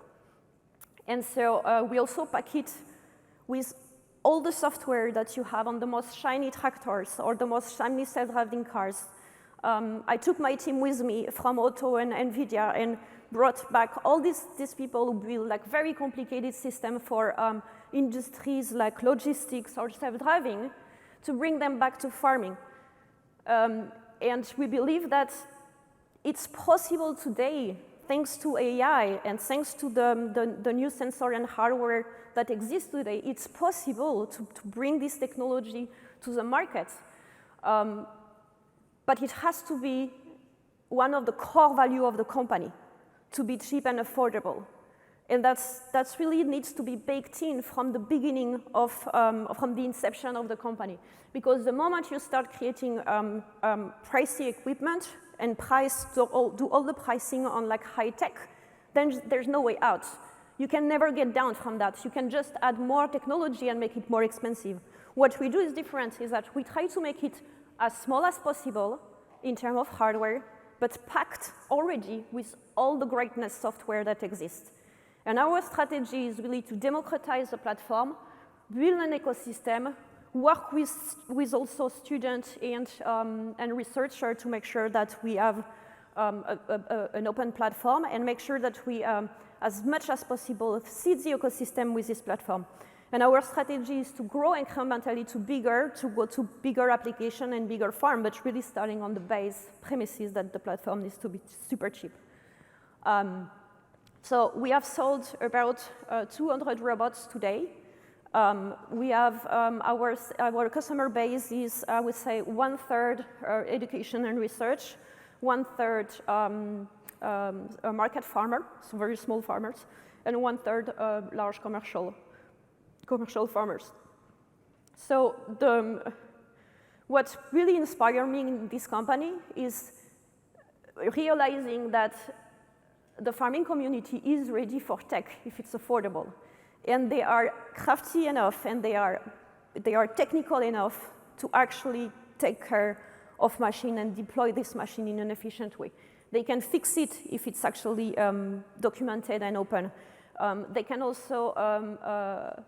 And so we also pack it with all the software that you have on the most shiny tractors or the most shiny self-driving cars. I took my team with me from Auto and NVIDIA and brought back all these people who build like very complicated systems for industries like logistics or self-driving to bring them back to farming. And we believe that it's possible today, thanks to AI and thanks to the new sensor and hardware that exists today, it's possible to bring this technology to the market. But it has to be one of the core values of the company, to be cheap and affordable. And that's really needs to be baked in from the beginning of, from the inception of the company. Because the moment you start creating pricey equipment and do all the pricing on like high tech, then there's no way out. You can never get down from that. You can just add more technology and make it more expensive. What we do is different, is that we try to make it as small as possible in terms of hardware, but packed already with all the greatness software that exists. And our strategy is really to democratize the platform, build an ecosystem, work with also students and researchers to make sure that we have an open platform and make sure that we, as much as possible, seed the ecosystem with this platform. And our strategy is to grow incrementally to go to bigger application and bigger farm, but really starting on the base premises that the platform needs to be super cheap. So we have sold about 200 robots today. We have our customer base is, I would say, 1/3 education and research, 1/3 market farmer, so very small farmers, and 1/3 large commercial farmers. So what really inspired me in this company is realizing that the farming community is ready for tech if it's affordable. And they are crafty enough and they are technical enough to actually take care of machine and deploy this machine in an efficient way. They can fix it if it's actually documented and open. They can also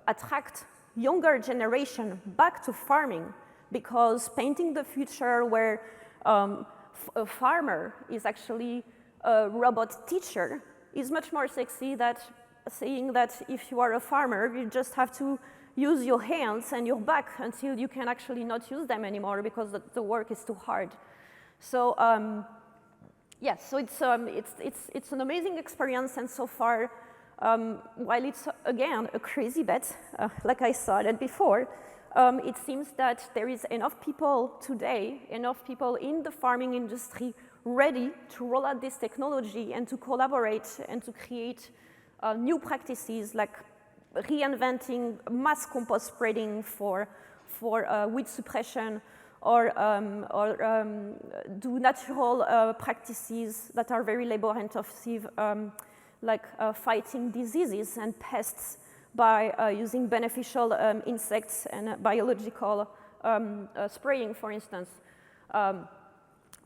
attract younger generation back to farming, because painting the future where a farmer is actually a robot teacher is much more sexy than saying that if you are a farmer, you just have to use your hands and your back until you can actually not use them anymore because the work is too hard. So yes, so it's an amazing experience, and so far, while it's again a crazy bet, like I said before, it seems that there is enough people today, enough people in the farming industry ready to roll out this technology and to collaborate and to create new practices like reinventing mass compost spreading for weed suppression, or do natural practices that are very labor intensive, like fighting diseases and pests by using beneficial insects and biological spraying, for instance.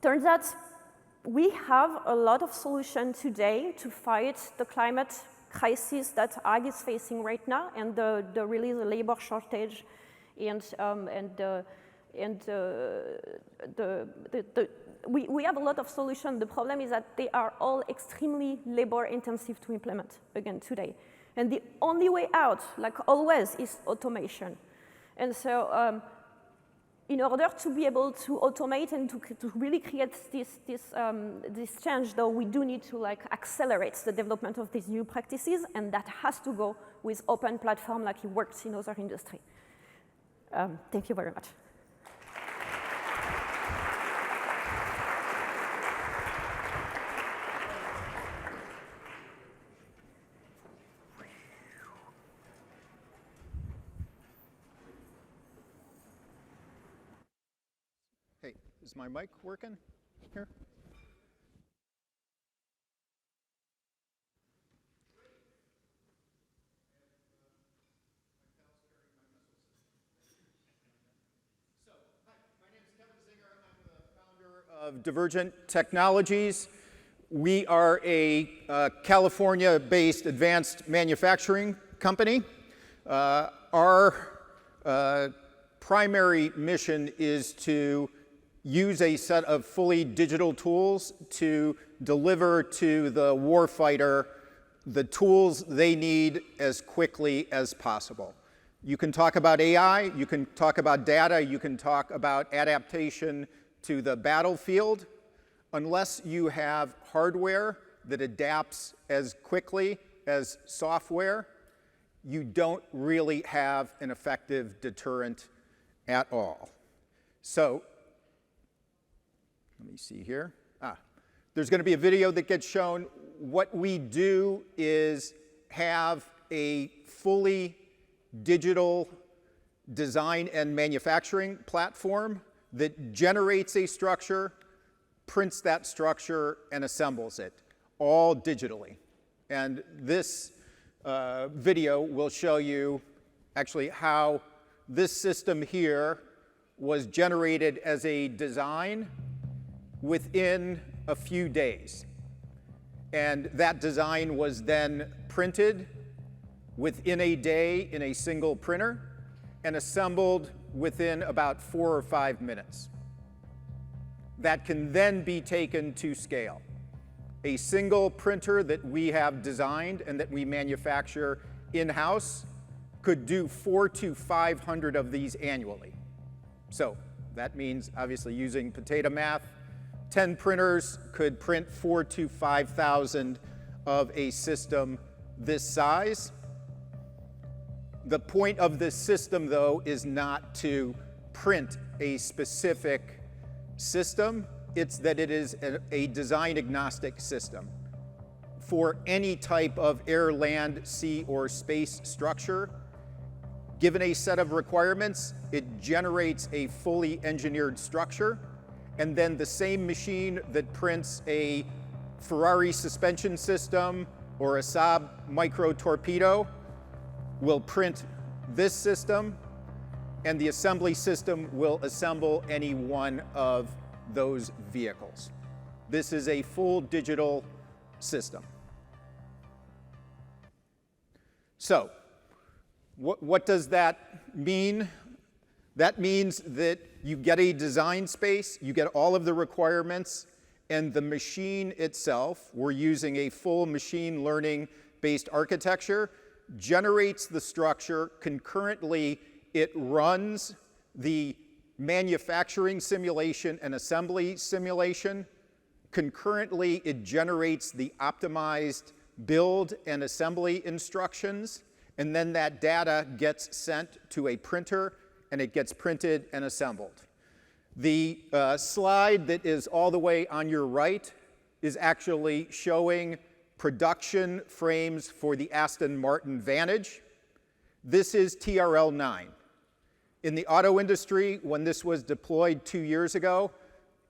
Turns out we have a lot of solutions today to fight the climate crisis that ag is facing right now, and the really the labor shortage, we have a lot of solutions. The problem is that they are all extremely labor intensive to implement again today. And the only way out, like always, is automation. And so in order to be able to automate and to really create this change, though, we do need to like accelerate the development of these new practices, and that has to go with open platform like it works in other industry. Thank you very much. Hey, is my mic working here? So, hi, my name is Kevin Zinger. I'm the founder of Divergent Technologies. We are a California-based advanced manufacturing company. Our primary mission is to use a set of fully digital tools to deliver to the warfighter the tools they need as quickly as possible. You can talk about AI, you can talk about data, you can talk about adaptation to the battlefield. Unless you have hardware that adapts as quickly as software, you don't really have an effective deterrent at all. So, let me see here. There's going to be a video that gets shown. What we do is have a fully digital design and manufacturing platform that generates a structure, prints that structure, and assembles it, all digitally. And this video will show you actually how this system here was generated as a design within a few days. And that design was then printed within a day in a single printer and assembled within about 4 or 5 minutes. That can then be taken to scale. A single printer that we have designed and that we manufacture in-house could do 400 to 500 of these annually. So that means, obviously using potato math, 10 printers could print 4,000 to 5,000 of a system this size. The point of this system, though, is not to print a specific system. It's that it is a design agnostic system. For any type of air, land, sea, or space structure, given a set of requirements, it generates a fully engineered structure, and then the same machine that prints a Ferrari suspension system or a Saab micro torpedo will print this system, and the assembly system will assemble any one of those vehicles. This is a full digital system. So, what does that mean? That means that you get a design space, you get all of the requirements, and the machine itself, we're using a full machine learning based architecture, generates the structure. Concurrently, it runs the manufacturing simulation and assembly simulation. Concurrently, it generates the optimized build and assembly instructions, and then that data gets sent to a printer, and it gets printed and assembled. The slide that is all the way on your right is actually showing production frames for the Aston Martin Vantage. This is TRL-9. In the auto industry, when this was deployed 2 years ago,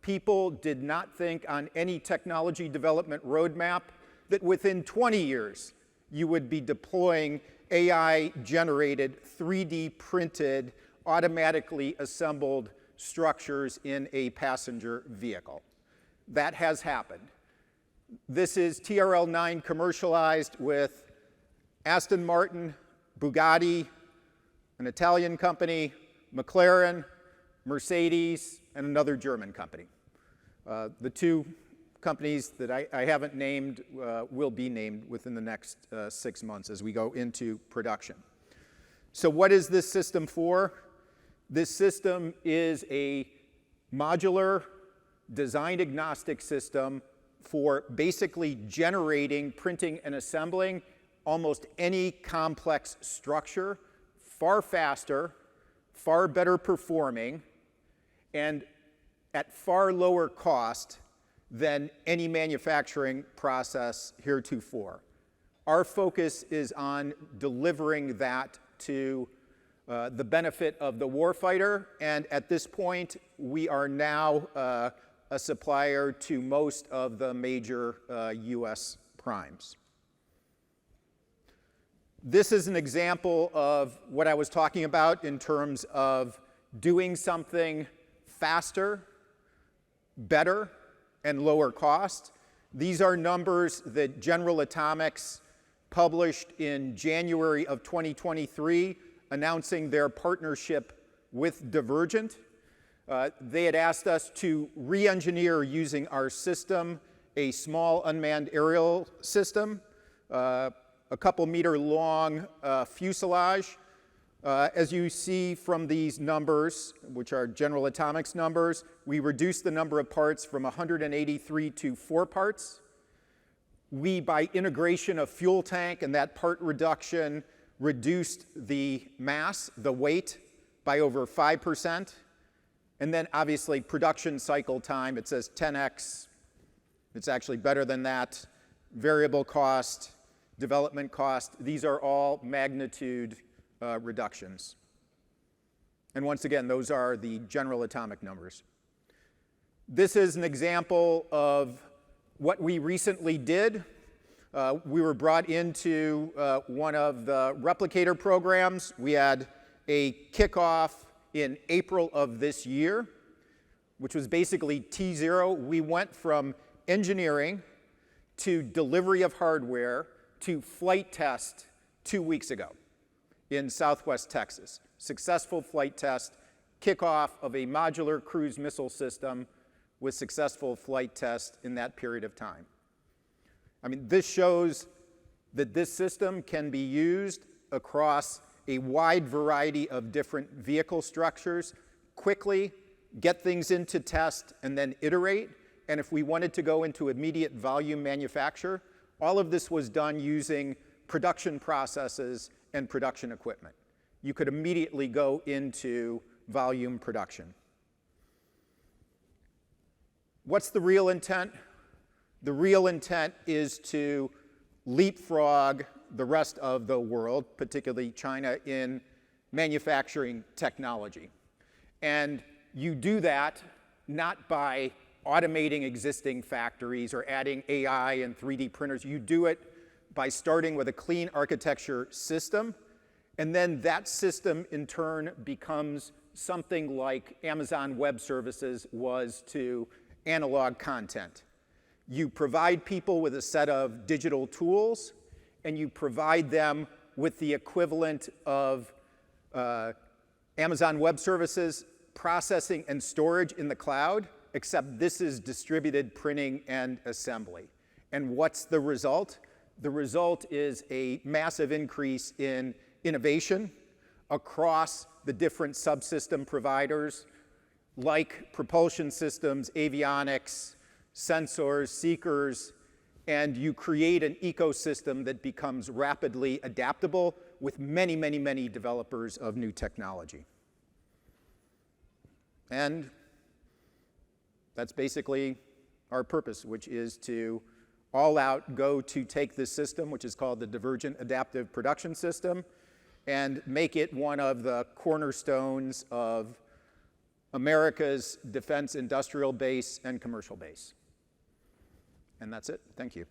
people did not think on any technology development roadmap that within 20 years you would be deploying AI-generated, 3D printed, automatically assembled structures in a passenger vehicle. That has happened. This is TRL-9 commercialized with Aston Martin, Bugatti, an Italian company, McLaren, Mercedes, and another German company. The two companies that I haven't named will be named within the next 6 months as we go into production. So what is this system for? This system is a modular, design-agnostic system for basically generating, printing, and assembling almost any complex structure far faster, far better performing, and at far lower cost than any manufacturing process heretofore. Our focus is on delivering that to the benefit of the warfighter, and at this point, we are now a supplier to most of the major U.S. primes. This is an example of what I was talking about in terms of doing something faster, better, and lower cost. These are numbers that General Atomics published in January of 2023, announcing their partnership with Divergent. They had asked us to re-engineer using our system a small unmanned aerial system, a couple meter long fuselage. As you see from these numbers, which are General Atomics numbers, we reduced the number of parts from 183 to 4 parts. We, by integration of fuel tank and that part reduction, reduced the mass, the weight, by over 5%. And then obviously production cycle time, it says 10x. It's actually better than that. Variable cost, development cost. These are all magnitude reductions. And once again, those are the general atomic numbers. This is an example of what we recently did. We were brought into one of the replicator programs. We had a kickoff in April of this year, which was basically T0. We went from engineering to delivery of hardware to flight test 2 weeks ago in Southwest Texas. Successful flight test, kickoff of a modular cruise missile system with successful flight test in that period of time. I mean, this shows that this system can be used across a wide variety of different vehicle structures, quickly get things into test, and then iterate. And if we wanted to go into immediate volume manufacture, all of this was done using production processes and production equipment. You could immediately go into volume production. What's the real intent? The real intent is to leapfrog the rest of the world, particularly China, in manufacturing technology. And you do that not by automating existing factories or adding AI and 3D printers. You do it by starting with a clean architecture system, and then that system in turn becomes something like Amazon Web Services was to analog content. You provide people with a set of digital tools, and you provide them with the equivalent of Amazon Web Services processing and storage in the cloud, except this is distributed printing and assembly. And what's the result? The result is a massive increase in innovation across the different subsystem providers, like propulsion systems, avionics, sensors, seekers, and you create an ecosystem that becomes rapidly adaptable with many, many, many developers of new technology. And that's basically our purpose, which is to all out go to take this system, which is called the Divergent Adaptive Production System, and make it one of the cornerstones of America's defense industrial base and commercial base. And that's it. Thank you.